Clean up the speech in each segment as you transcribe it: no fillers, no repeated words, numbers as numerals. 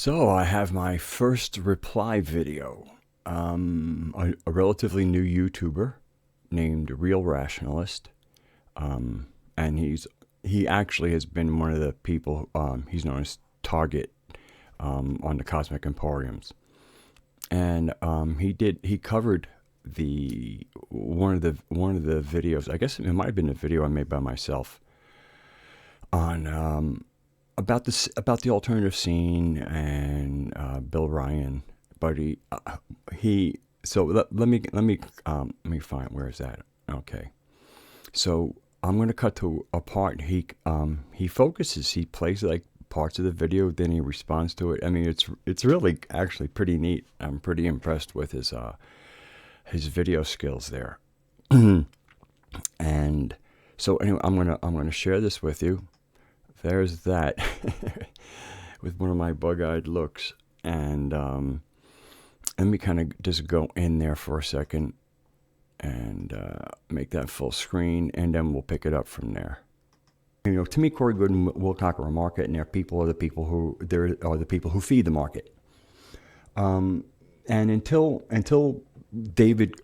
So I have my first reply video. A relatively new YouTuber named Real Rationalist, and he actually has been one of the people. He's known as Target on the Cosmic Emporiums, and he covered the one of the videos. I guess it might have been a video I made by myself on about the alternative scene and Bill Ryan. But he so let me find, where is that? Okay, so I'm going to cut to a part. He focuses. He plays like parts of the video, then he responds to it. I mean, it's really actually pretty neat. I'm pretty impressed with his video skills there. And so anyway, I'm gonna share this with you. There's that with one of my bug-eyed looks. And let me kind of just go in there for a second and make that full screen, and then we'll pick it up from there. You know, to me, Corey Goode and Will Cocker are a market, and there are the people who feed the market. And until David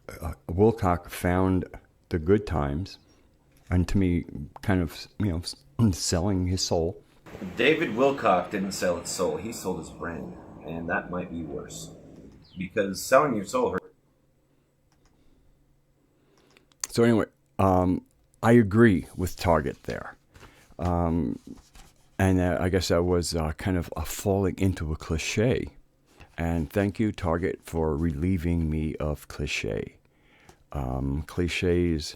Wilcock found the good times, and to me, kind of, selling his soul. David Wilcock didn't sell his soul. He sold his brand. And that might be worse. Because selling your soul hurts. So anyway, I agree with Target there. And I guess that was kind of a falling into a cliche. And thank you, Target, for relieving me of cliche. Cliches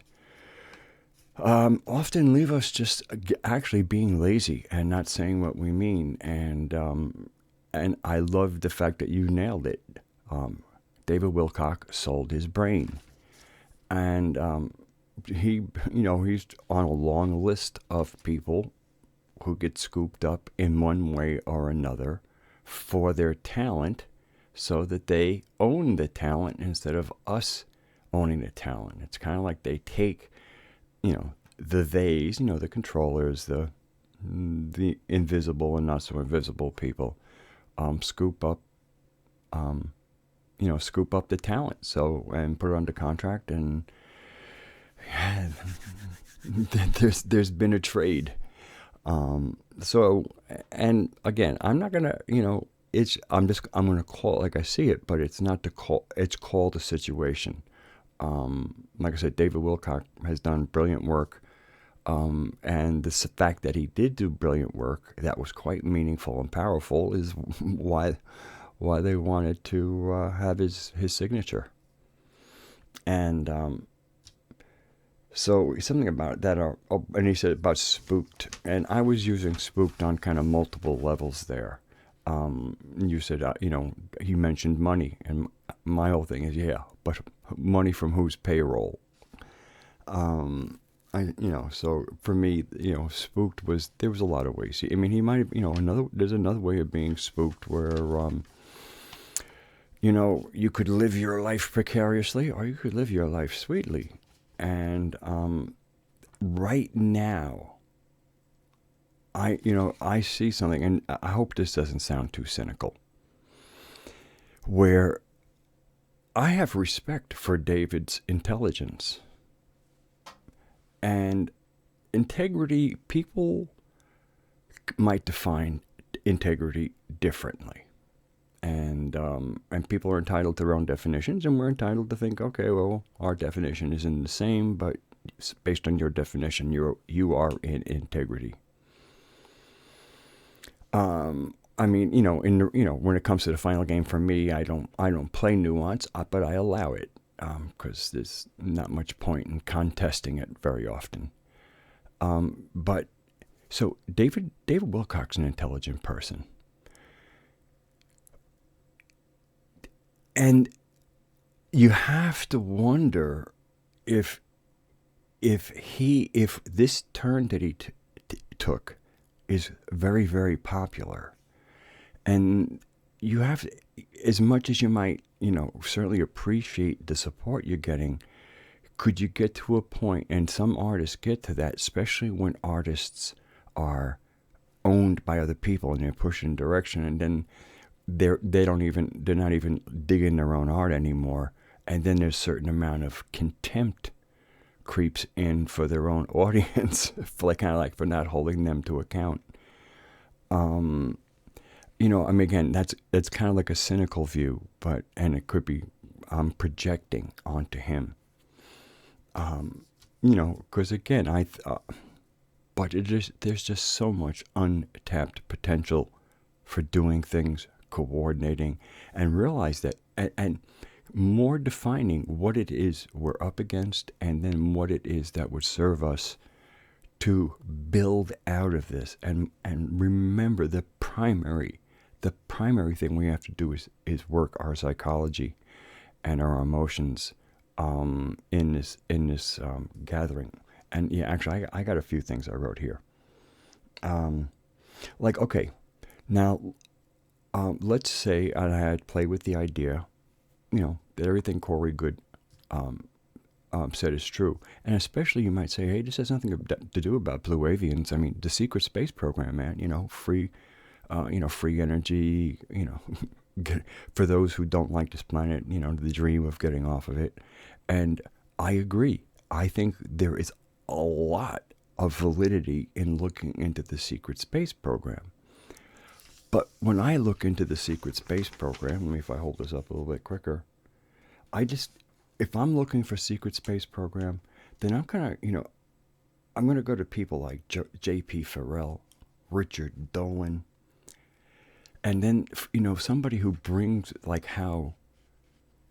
often leave us just actually being lazy and not saying what we mean. And I love the fact that you nailed it. David Wilcock sold his brain. And he's on a long list of people who get scooped up in one way or another for their talent, so that they own the talent instead of us owning the talent. It's kind of like they take, the theys, the controllers, the invisible and not so invisible people, scoop up the talent, and put it under contract, and there's been a trade. And again, I'm not gonna, I'm gonna call it like I see it, but it's not it's called a situation. Like I said, David Wilcock has done brilliant work. And the fact that he did do brilliant work that was quite meaningful and powerful is why they wanted to have his signature. And so something about that, and he said about spooked, and I was using spooked on kind of multiple levels there. You said, he mentioned money, and my whole thing is, yeah, but money from whose payroll? So for me, spooked there was a lot of ways. I mean, he might have, there's another way of being spooked where, you could live your life precariously, or you could live your life sweetly. And right now, I see something, and I hope this doesn't sound too cynical, where I have respect for David's intelligence. And integrity, people might define integrity differently. And people are entitled to their own definitions, and we're entitled to think, okay, well, our definition isn't the same, but based on your definition, you are in integrity. I mean, when it comes to the final game, for me, I don't play nuance, but I allow it, because there's not much point in contesting it very often. But so David Wilcock's an intelligent person. And you have to wonder if this turn that he took is very, very popular. And you have to, as much as you might, certainly appreciate the support you're getting, could you get to a point, and some artists get to that, especially when artists are owned by other people and they're pushed in direction, and then they're not even digging their own art anymore. And then there's a certain amount of contempt creeps in for their own audience, for like, kind of like for not holding them to account. I mean, again, that's kind of like a cynical view, and it could be projecting onto him. Because again, but there's just so much untapped potential for doing things, coordinating, and realize that, and more defining what it is we're up against, and then what it is that would serve us to build out of this, and remember the primary thing we have to do is work our psychology and our emotions in this gathering. And yeah, actually, I got a few things I wrote here. Like, okay, now let's say I had played with the idea, that everything Corey Good said is true. And especially you might say, hey, this has nothing to do about blue avians. I mean, the secret space program, man, free energy, for those who don't like this planet, the dream of getting off of it. And I agree. I think there is a lot of validity in looking into the secret space program. But when I look into the secret space program, let me, if I hold this up a little bit quicker, if I'm looking for secret space program, then I'm kind of, I'm going to go to people like J.P. Farrell, Richard Dolan, and then, somebody who brings like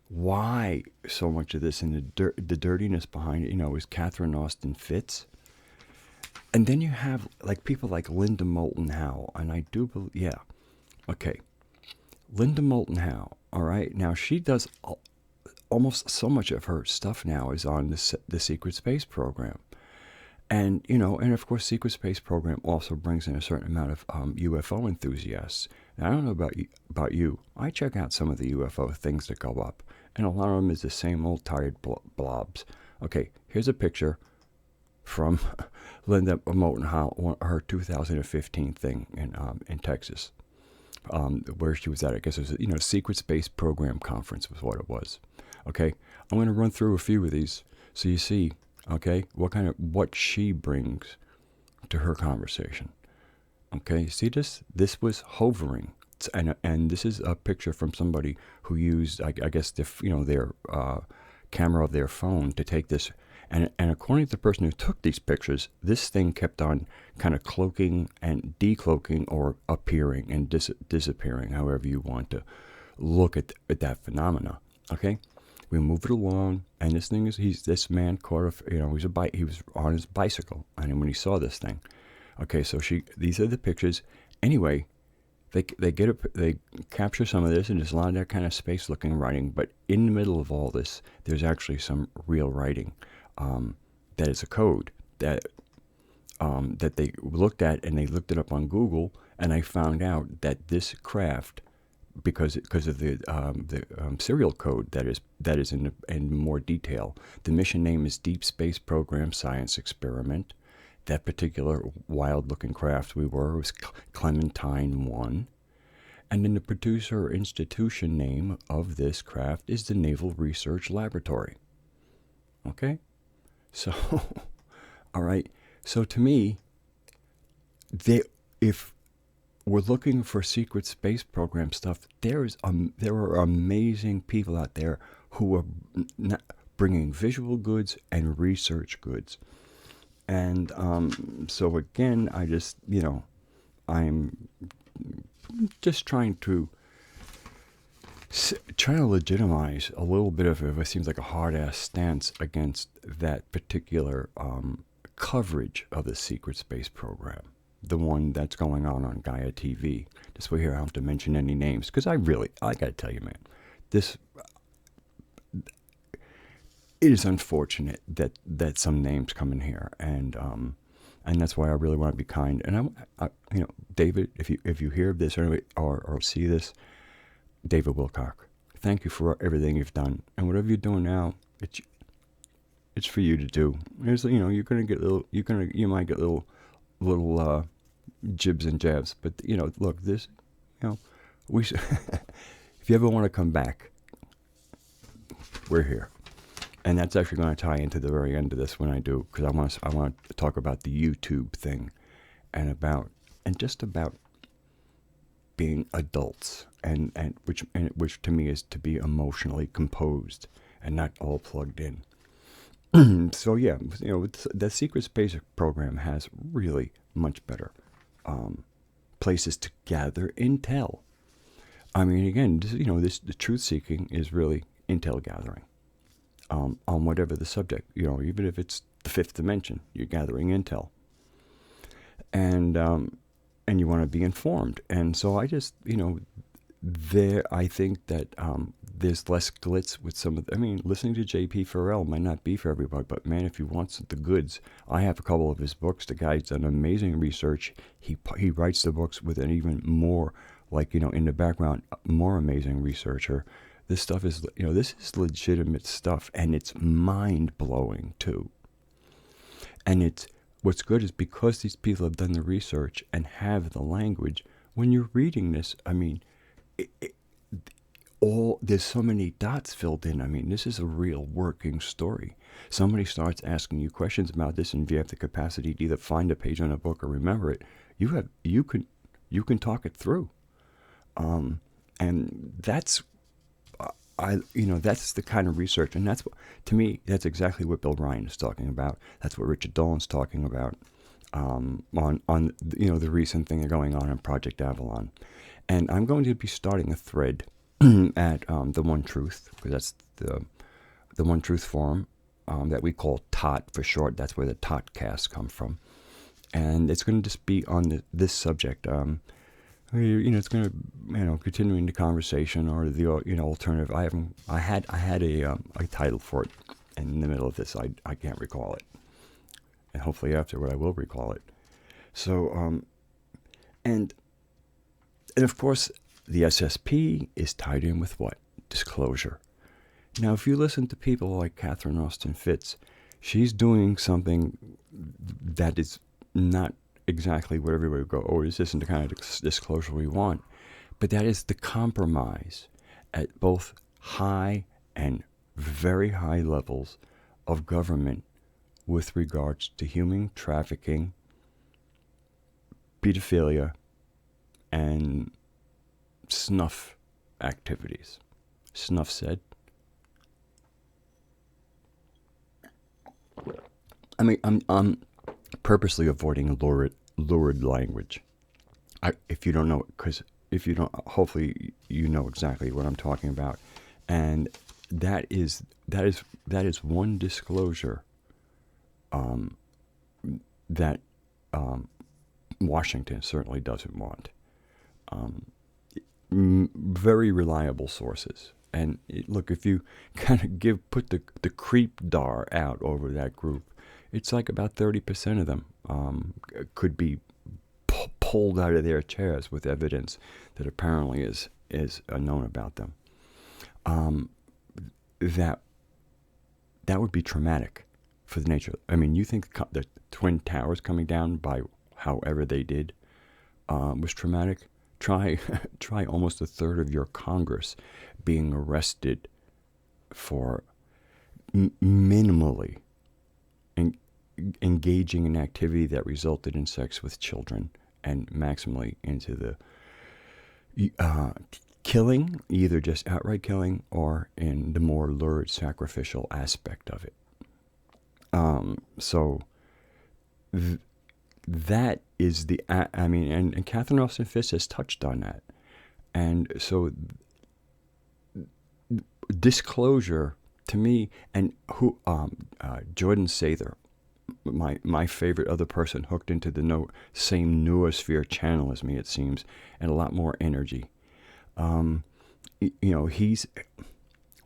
why so much of this and the dirtiness behind it, is Catherine Austin Fitts. And then you have like people like Linda Moulton Howe, and I do believe, yeah, okay, Linda Moulton Howe. All right, now she does almost so much of her stuff now is on the secret space program, and and of course, secret space program also brings in a certain amount of UFO enthusiasts. Now, I don't know about you. I check out some of the UFO things that go up, and a lot of them is the same old tired blobs. Okay, here's a picture from Linda Moulton Howe, her 2015 thing in Texas, where she was at. I guess it was secret space program conference was what it was. Okay, I'm going to run through a few of these so you see, okay, what she brings to her conversation. Okay, see this? This was hovering, and this is a picture from somebody who used, I guess, their camera of their phone to take this. And according to the person who took these pictures, this thing kept on kind of cloaking and decloaking or appearing and disappearing, however you want to look at that phenomena. Okay, we move it along, and this thing this man caught he was on his bicycle, and when he saw this thing, okay, so these are the pictures. Anyway, they capture some of this, and there's a lot of that kind of space-looking writing. But in the middle of all this, there's actually some real writing. That is a code that they looked at, and they looked it up on Google, and I found out that this craft, because of the serial code that is in more detail, the mission name is Deep Space Program Science Experiment. That particular wild-looking craft was Clementine 1. And then the producer or institution name of this craft is the Naval Research Laboratory. Okay? So, all right. So to me, if we're looking for secret space program stuff, there are amazing people out there who are bringing visual goods and research goods. And so again, I'm just trying to legitimize a little bit of it seems like a hard-ass stance against that particular coverage of the secret space program, the one that's going on Gaia TV. This way here, I don't have to mention any names, because I gotta tell you, man, it is unfortunate that some names come in here, and that's why I really want to be kind. And I David, if you hear this or see this, David Wilcock, thank you for everything you've done, and whatever you're doing now, it's for you to do. You're gonna get you might get little jibs and jabs, but look, this, we if you ever want to come back, we're here. And that's actually going to tie into the very end of this when I do, because I want to talk about the YouTube thing and just about being adults, and which to me is to be emotionally composed and not all plugged in. So yeah, the Secret Space program has really much better places to gather intel. I mean, again, the truth seeking is really intel gathering on whatever the subject. Even if it's the fifth dimension, you're gathering intel, and you want to be informed. And so I just, I think that there's less glitz with some of listening to J.P. Farrell might not be for everybody, but man, if you want the goods, I have a couple of his books. The guy's done amazing research. He writes the books with an even more, in the background, more amazing researcher. This stuff is, this is legitimate stuff, and it's mind-blowing, too. And what's good is because these people have done the research and have the language, when you're reading this, there's so many dots filled in. This is a real working story. Somebody starts asking you questions about this, and if you have the capacity to either find a page on a book or remember it, you can talk it through. And that's that's the kind of research, and to me, that's exactly what Bill Ryan is talking about. That's what Richard Dolan's talking about on the recent thing going on Project Avalon. And I'm going to be starting a thread at the One Truth, because that's the One Truth forum that we call TOT for short. That's where the TOT casts come from, and it's going to just be on this subject. It's going to continuing the conversation or the alternative. I had a title for it, and in the middle of this, I can't recall it, and hopefully afterward I will recall it. So and of course the SSP is tied in with what? Disclosure. Now, if you listen to people like Catherine Austin Fitts, she's doing something that is not exactly what everybody would go, this isn't the kind of disclosure we want. But that is the compromise at both high and very high levels of government with regards to human trafficking, pedophilia, and snuff activities. Snuff said. I'm purposely avoiding lurid language. If you don't know, because if you don't, hopefully you know exactly what I'm talking about, and that is one disclosure that Washington certainly doesn't want. Very reliable sources. And look, if you kind of put the creep dar out over that group, it's like about 30% of them could be pulled out of their chairs with evidence that apparently is known about them. That would be traumatic for the nature. You think the Twin Towers coming down by however they did was traumatic? Try almost a third of your Congress being arrested for minimally engaging in activity that resulted in sex with children, and maximally into the killing, either just outright killing or in the more lurid sacrificial aspect of it. So that is the, and Catherine Austin Fitts has touched on that. And so disclosure to me, and Jordan Sather, my favorite other person hooked into the same noosphere channel as me, it seems, and a lot more energy. He's,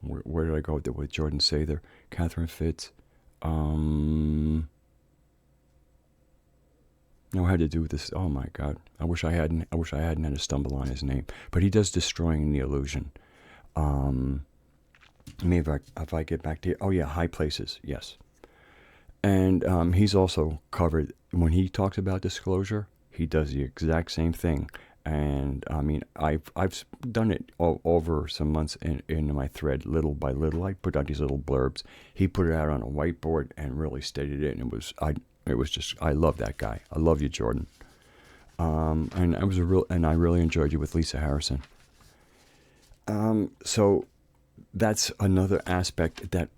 where did I go with Jordan Sather? Catherine Fitts. No, it had to do with this. Oh my God! I wish I hadn't had to stumble on his name. But he does Destroying the Illusion. Maybe if I get back to it. Oh yeah, High Places. Yes. And he's also covered, when he talks about disclosure, he does the exact same thing And I mean, I've done it over some months in my thread, little by little. I put out these little blurbs. He put it out on a whiteboard and really stated it, and it was just, I love that guy. I love you, Jordan. And I really enjoyed you with Lisa Harrison. So that's another aspect that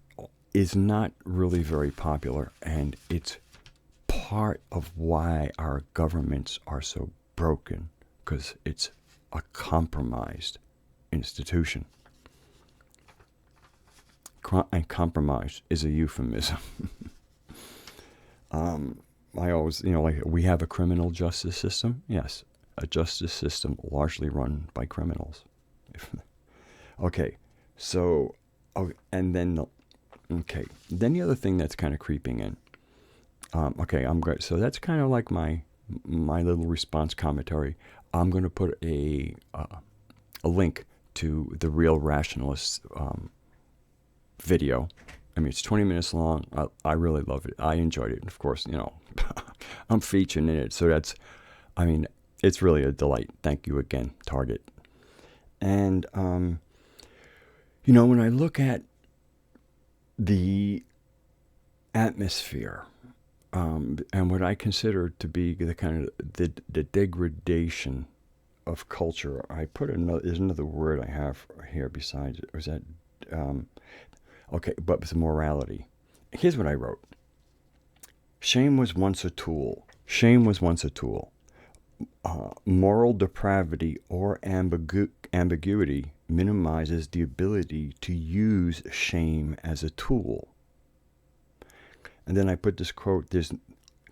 is not really very popular, and it's part of why our governments are so broken, because it's a compromised institution. And compromise is a euphemism. I always, like, we have a criminal justice system. Yes, a justice system largely run by criminals. Okay, so, and then, okay, then the other thing that's kind of creeping in. Okay, I'm good. So that's kind of like my little response commentary. I'm going to put a link to the Real Rationalist video. I mean, it's 20 minutes long. I really love it. I enjoyed it. And of course, I'm featuring in it. So that's, I mean, it's really a delight. Thank you again, Target. And, when I look at the atmosphere, and what I consider to be the kind of the degradation of culture, I put there's another word I have here besides it. Was that, okay, but it's morality. Here's what I wrote. Shame was once a tool. Shame was once a tool. Moral depravity or ambiguity minimizes the ability to use shame as a tool. And then I put this quote,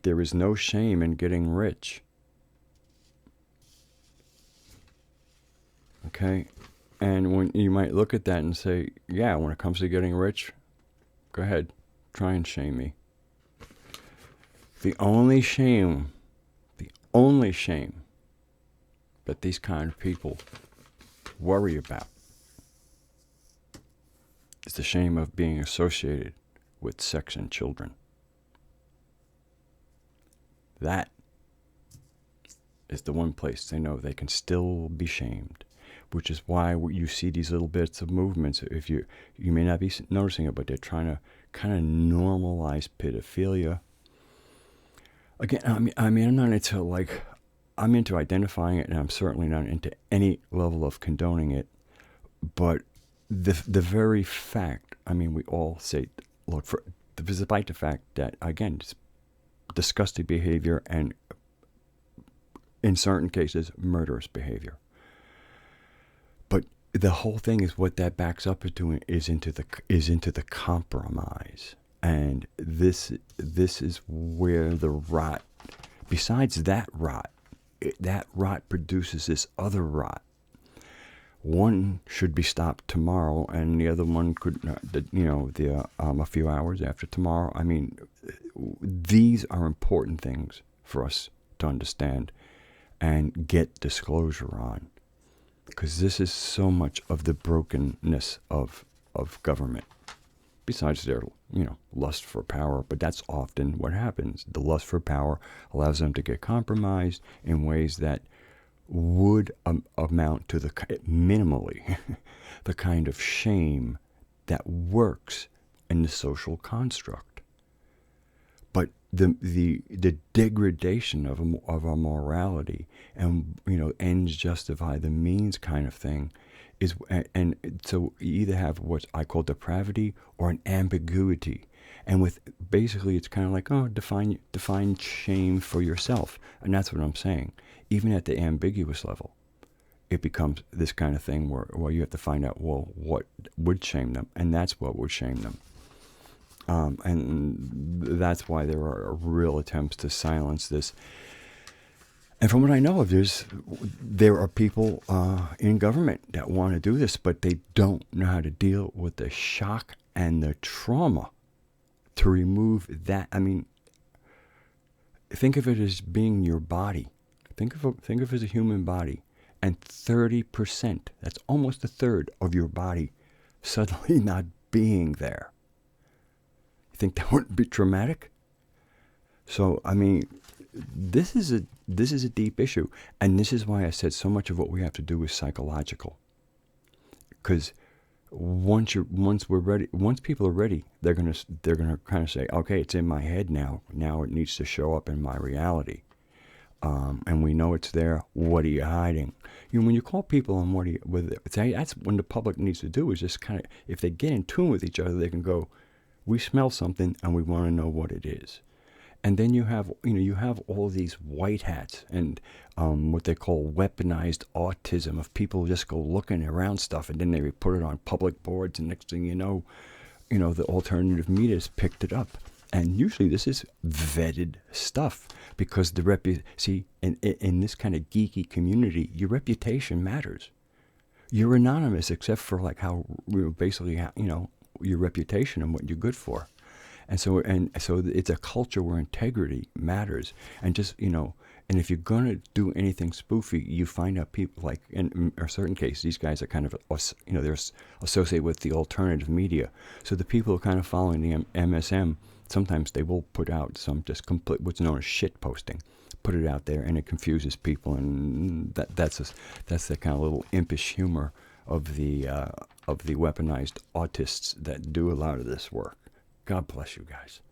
there is no shame in getting rich. Okay? And when you might look at that and say, yeah, when it comes to getting rich, go ahead, try and shame me. The only shame that these kind of people worry about is the shame of being associated with sex and children. That is the one place they know they can still be shamed, which is why you see these little bits of movements. If you may not be noticing it, but they're trying to kind of normalize pedophilia. Again, I mean, I'm not into I'm into identifying it, and I'm certainly not into any level of condoning it. But the very fact, I mean, we all say, look, despite the fact that, again, it's disgusting behavior and, in certain cases, murderous behavior. But the whole thing is what that backs up is into the compromise, and this is where the rot. Besides that rot produces this other rot. One should be stopped tomorrow, and the other one could, a few hours after tomorrow. I mean, these are important things for us to understand and get disclosure on, because this is so much of the brokenness of government. Besides their, lust for power, but that's often what happens. The lust for power allows them to get compromised in ways that would amount to minimally the kind of shame that works in the social construct. But the degradation of our morality and ends justify the means kind of thing is, and so you either have what I call depravity or an ambiguity, and with basically it's kind of like, define shame for yourself, and that's what I'm saying. Even at the ambiguous level, it becomes this kind of thing where you have to find out, well, what would shame them, and that's what would shame them. And that's why there are real attempts to silence this. And from what I know of, there are people in government that want to do this, but they don't know how to deal with the shock and the trauma to remove that. I mean, think of it as being your body. Think of it as a human body, and 30%, that's almost a third of your body, suddenly not being there. You think that wouldn't be traumatic? So, I mean, this is a deep issue, and this is why I said so much of what we have to do is psychological. Because once we're ready, once people are ready, they're gonna kind of say, okay, it's in my head now. Now it needs to show up in my reality. And we know it's there. What are you hiding? When you call people on that's when the public needs to do is just kind of, if they get in tune with each other, they can go, we smell something and we want to know what it is. And then you have all these white hats and what they call weaponized autism of people who just go looking around stuff and then they put it on public boards, and next thing you know, the alternative media has picked it up. And usually this is vetted stuff because in this kind of geeky community, your reputation matters. You're anonymous except for like how basically your reputation and what you're good for. And so it's a culture where integrity matters. And just, and if you're going to do anything spoofy, you find out people like, in a certain case, these guys are kind of, they're associated with the alternative media. So the people who are kind of following the MSM, sometimes they will put out some just complete, what's known as shit posting, put it out there, and it confuses people. And that's the kind of little impish humor of the weaponized autists that do a lot of this work. God bless you guys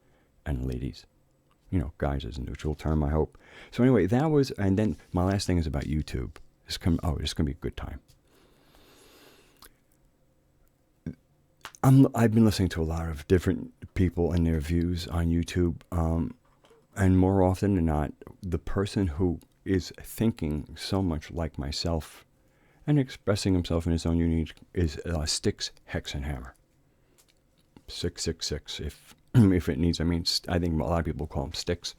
and ladies. Guys is a neutral term, I hope. So anyway, that was, and then my last thing is about YouTube. It's going to be a good time. I've been listening to a lot of different people and their views on YouTube, and more often than not, the person who is thinking so much like myself and expressing himself in his own unique is Styx Hexenhammer. 666, if it needs. I mean, I think a lot of people call them Styx.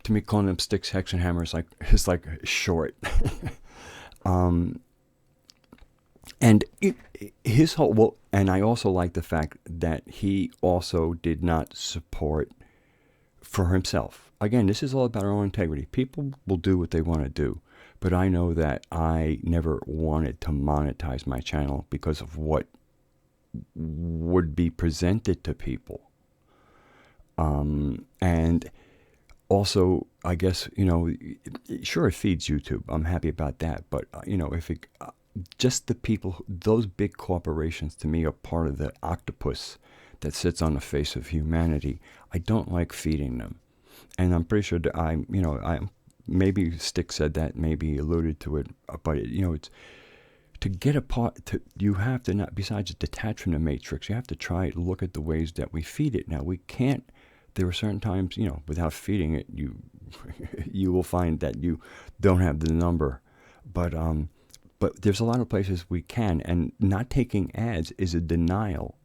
To me, calling them Styx Hexenhammer is like short. And his whole, and I also like the fact that he also did not support for himself. Again, this is all about our own integrity. People will do what they want to do, but I know that I never wanted to monetize my channel because of what would be presented to people. And also, I guess, sure, it feeds YouTube. I'm happy about that. But, if it, just the people, those big corporations to me are part of the octopus that sits on the face of humanity. I don't like feeding them. And I'm pretty sure that maybe Stick said that, maybe alluded to it, but it's, to get you have to not, besides detach from the matrix, you have to try to look at the ways that we feed it. Now, we can't, there are certain times, without feeding it, you will find that you don't have the number. But there's a lot of places we can, and not taking ads is a denial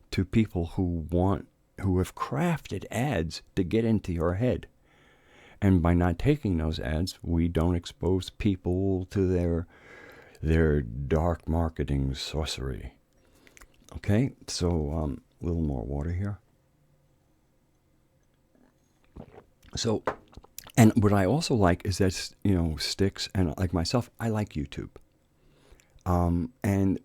to people who have crafted ads to get into your head. And by not taking those ads, we don't expose people to their dark marketing sorcery. Okay, so a little more water here. So, and what I also like is that, Styx and like myself, I like YouTube. And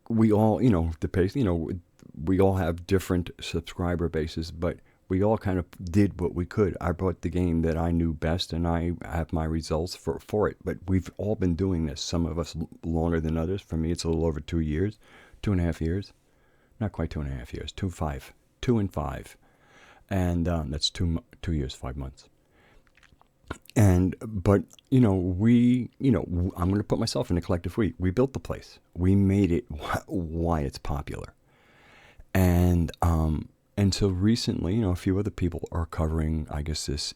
we all, the pace, we all have different subscriber bases, but we all kind of did what we could. I brought the game that I knew best, and I have my results for it. But we've all been doing this, some of us longer than others. For me, it's a little over 2 years, 2.5 years. Not quite 2.5 years, 2 and 5. And that's 2 years, 5 months. But, I'm going to put myself in the collective we built the place. We made it why it's popular. And so recently, a few other people are covering, I guess, this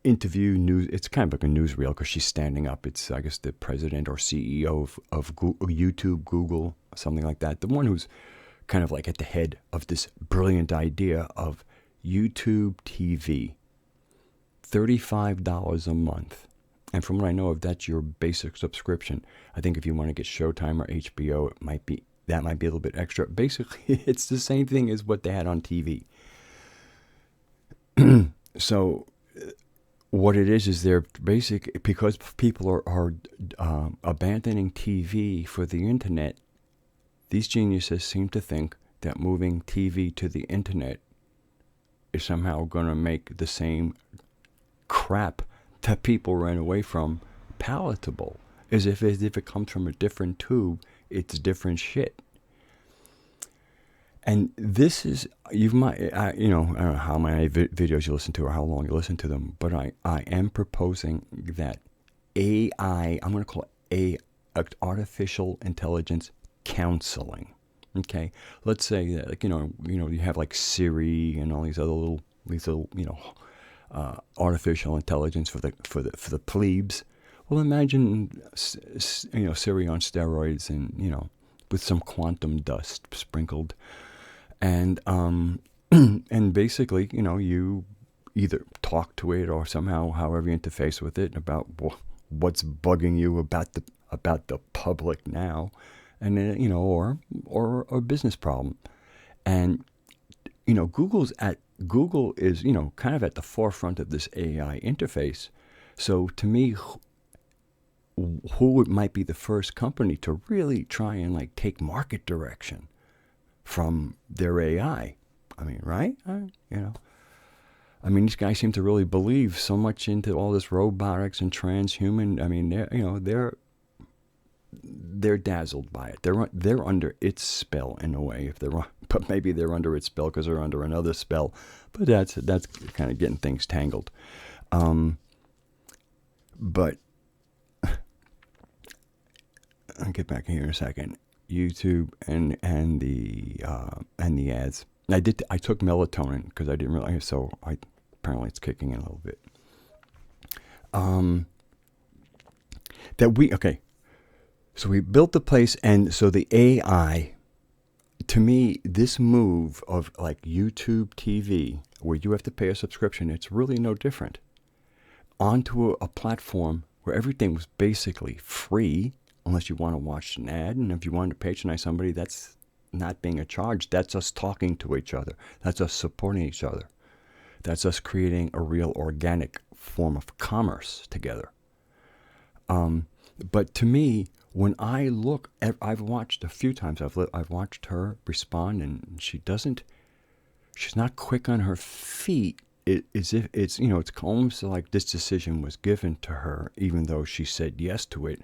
interview news. It's kind of like a newsreel because she's standing up. It's, I guess, the president or CEO of YouTube, Google, something like that. The one who's kind of like at the head of this brilliant idea of YouTube TV. $35 a month. And from what I know, if that's your basic subscription, I think if you want to get Showtime or HBO, that might be a little bit extra. Basically, it's the same thing as what they had on TV. So what it is they're basic, because people are abandoning TV for the internet. These geniuses seem to think that moving TV to the internet is somehow going to make the same crap that people ran away from palatable. As if it comes from a different tube, it's different shit. And this is, I don't know how many videos you listen to or how long you listen to them, but I am proposing that AI, I'm going to call it artificial intelligence counseling. Okay, let's say that, like, you have like Siri and all these other little artificial intelligence for the plebes. Well, imagine Siri on steroids and with some quantum dust sprinkled, and and basically you either talk to it or somehow however you interface with it about what's bugging you about the public now, and then or a business problem. And Google is kind of at the forefront of this AI interface. So to me, who might be the first company to really try and like take market direction from their AI? I mean, right? I mean, these guys seem to really believe so much into all this robotics and transhuman. I mean, they're dazzled by it. They're under its spell in a way. But maybe they're under its spell because they're under another spell. But that's kind of getting things tangled. But I'll get back here in a second. YouTube and the ads. I took melatonin because I didn't realize. So apparently it's kicking in a little bit. So we built the place, and so the AI, to me, this move of like YouTube TV, where you have to pay a subscription, it's really no different, onto a platform where everything was basically free, unless you want to watch an ad, and if you want to patronize somebody, that's not being a charge. That's us talking to each other. That's us supporting each other. That's us creating a real organic form of commerce together. But to me, when I look at, I've watched a few times, I've watched her respond, and she's not quick on her feet. It's almost like this decision was given to her, even though she said yes to it.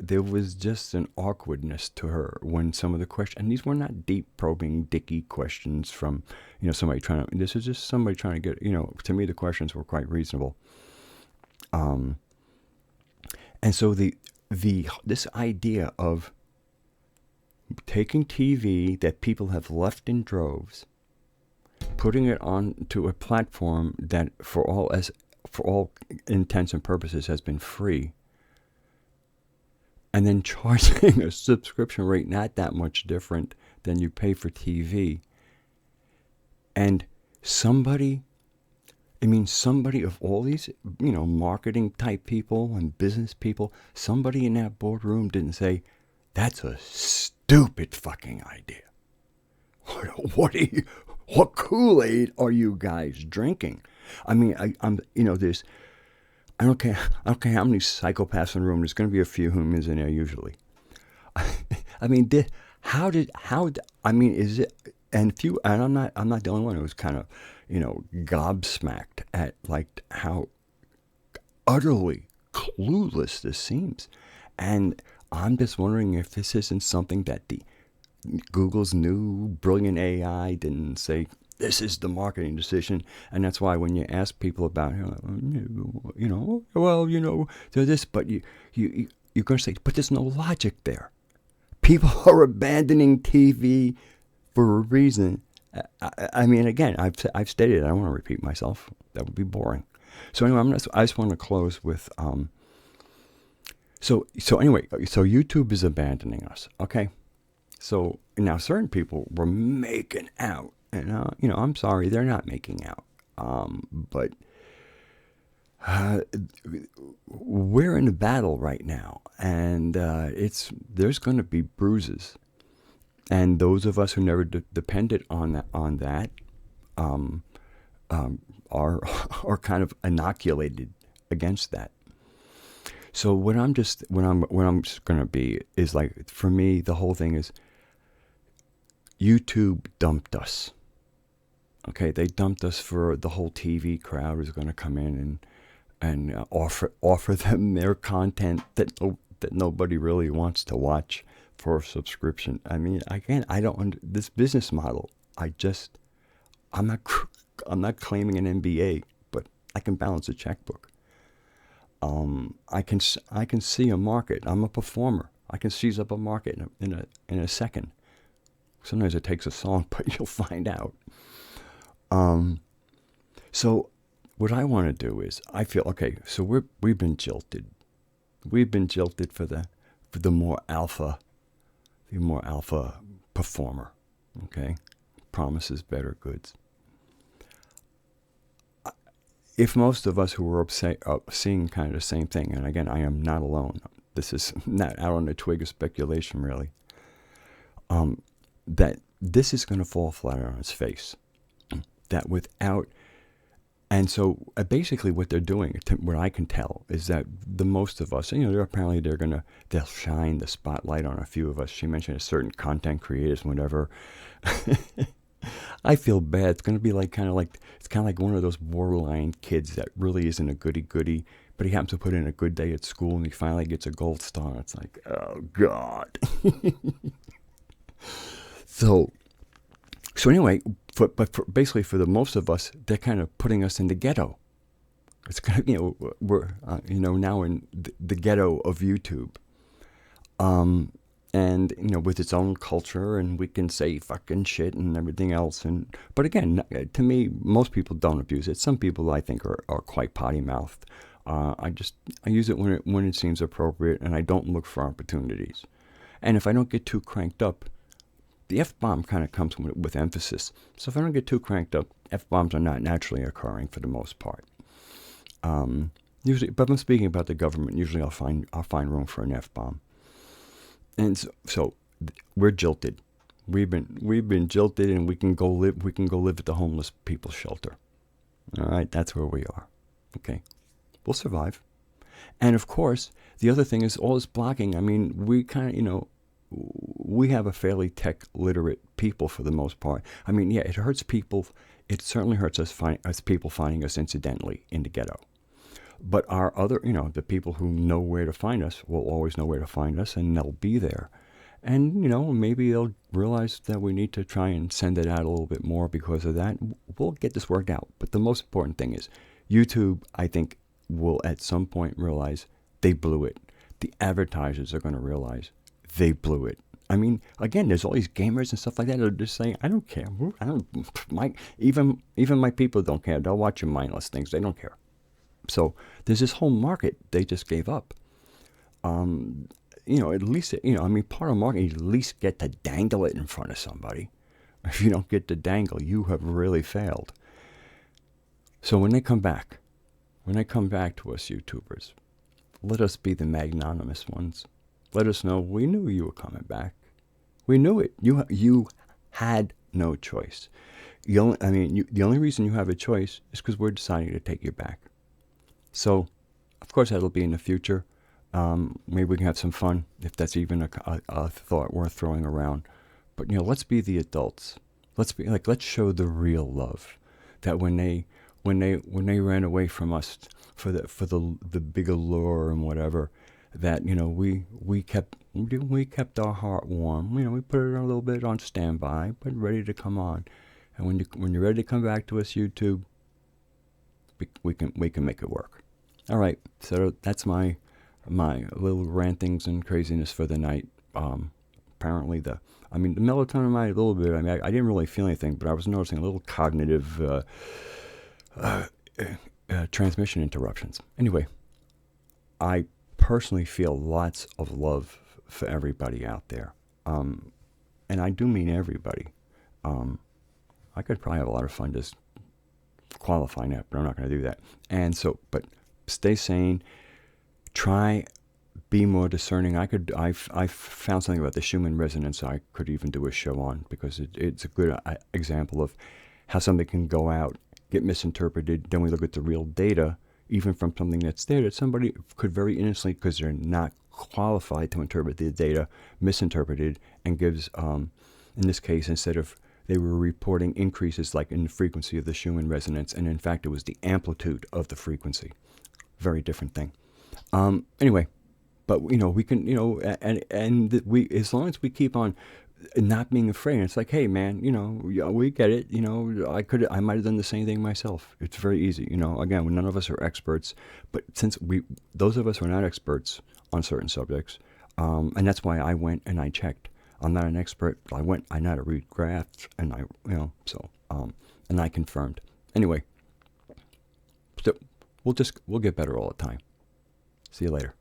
There was just an awkwardness to her when some of the questions, and these were not deep probing dicky questions from, somebody this is just somebody trying to get, to me the questions were quite reasonable. And so this idea of taking TV that people have left in droves, putting it onto a platform that for all intents and purposes has been free, and then charging a subscription rate not that much different than you pay for TV. And somebody of all these, marketing type people and business people, somebody in that boardroom didn't say, that's a stupid fucking idea. What Kool-Aid are you guys drinking? I mean, I don't care how many psychopaths in the room. There's going to be a few humans in there usually. I mean, is it? And I'm not the only one who was kind of, gobsmacked at like how utterly clueless this seems. And I'm just wondering if this isn't something that Google's new brilliant AI didn't say, this is the marketing decision. And that's why when you ask people about, they're this, but you're going to say, but there's no logic there. People are abandoning TV for a reason. I mean, again, I've stated it. I don't want to repeat myself. That would be boring. So anyway, I just want to close with, so YouTube is abandoning us. Okay. So now certain people were making out, and I'm sorry, they're not making out. But we're in a battle right now, and there's going to be bruises, and those of us who never depended on that are kind of inoculated against that. So what I'm just going to be is like, for me, the whole thing is YouTube dumped us. Okay, they dumped us for the whole TV crowd who's going to come in and offer them their content that nobody really wants to watch for a subscription. I mean, again, I don't this business model. I'm not claiming an MBA, but I can balance a checkbook. I can see a market. I'm a performer. I can seize up a market in a second. Sometimes it takes a song, but you'll find out. So what I want to do is, I feel okay. So we've been jilted. We've been jilted for the more alpha performer. Okay, promises better goods. If most of us who are seeing kind of the same thing, and again, I am not alone. This is not out on a twig of speculation, really. That this is going to fall flat on its face. That without, and so basically what they're doing, what I can tell, is that the most of us, they'll shine the spotlight on a few of us. She mentioned a certain content creators, whatever. I feel bad. It's going to be kind of like one of those borderline kids that really isn't a goody-goody, but he happens to put in a good day at school and he finally gets a gold star. It's like, oh, God. So anyway, basically for the most of us, they're kind of putting us in the ghetto. It's kind of, we're now in the ghetto of YouTube. And, with its own culture, and we can say fucking shit and everything else. But again, to me, most people don't abuse it. Some people, I think, are quite potty-mouthed. I use it when it seems appropriate, and I don't look for opportunities. And if I don't get too cranked up, the F-bomb kind of comes with emphasis. So if I don't get too cranked up, F-bombs are not naturally occurring for the most part. Usually, but I'm speaking about the government. Usually, I'll find room for an F-bomb. And so we're jilted. We've been jilted, and we can go live at the homeless people's shelter. All right, that's where we are. Okay, we'll survive. And of course, the other thing is all this blocking. I mean, we kind of, we have a fairly tech literate people for the most part. I mean, yeah, it hurts people. It certainly hurts us people finding us incidentally in the ghetto. But our other, the people who know where to find us will always know where to find us, and they'll be there. And, maybe they'll realize that we need to try and send it out a little bit more because of that. We'll get this worked out. But the most important thing is YouTube, I think, will at some point realize they blew it. The advertisers are going to realize they blew it. I mean, again, there's all these gamers and stuff like that that are just saying, I don't care. Even my people don't care. They'll watch your mindless things. They don't care. So there's this whole market they just gave up. At least, part of marketing, you at least get to dangle it in front of somebody. If you don't get to dangle, you have really failed. So when they come back to us YouTubers, let us be the magnanimous ones. Let us know we knew you were coming back. We knew it. You had no choice. The only reason you have a choice is because we're deciding to take you back. So, of course, that'll be in the future. Maybe we can have some fun, if that's even a thought worth throwing around. But, let's be the adults. Let's show the real love. That when they ran away from us for the big allure and whatever, that, we kept our heart warm. We put it a little bit on standby, but ready to come on. And when you're ready to come back to us, YouTube, we can make it work. All right, so that's my little rantings and craziness for the night. Apparently the melatonin might a little bit. I didn't really feel anything, but I was noticing a little cognitive transmission interruptions. Anyway, I personally feel lots of love for everybody out there, and I do mean everybody. I could probably have a lot of fun just qualifying that, but I'm not going to do that. And so, but stay sane. Try be more discerning. I found something about the Schumann resonance I could even do a show on, because it's a good example of how something can go out, get misinterpreted. Then we look at the real data, even from something that's there, that somebody could very innocently, because they're not qualified to interpret the data, misinterpreted, and gives, in this case, instead of they were reporting increases like in the frequency of the Schumann resonance, and in fact, it was the amplitude of the frequency. Very different thing. Anyway, but we can, and we, as long as we keep on not being afraid, it's like, hey man, we get it. I might have done the same thing myself. It's very easy. Again, none of us are experts, but since those of us who are not experts on certain subjects, and that's why I went and I checked. I'm not an expert, but I know how to read graphs, and and I confirmed. Anyway, so we'll get better all the time. See you later.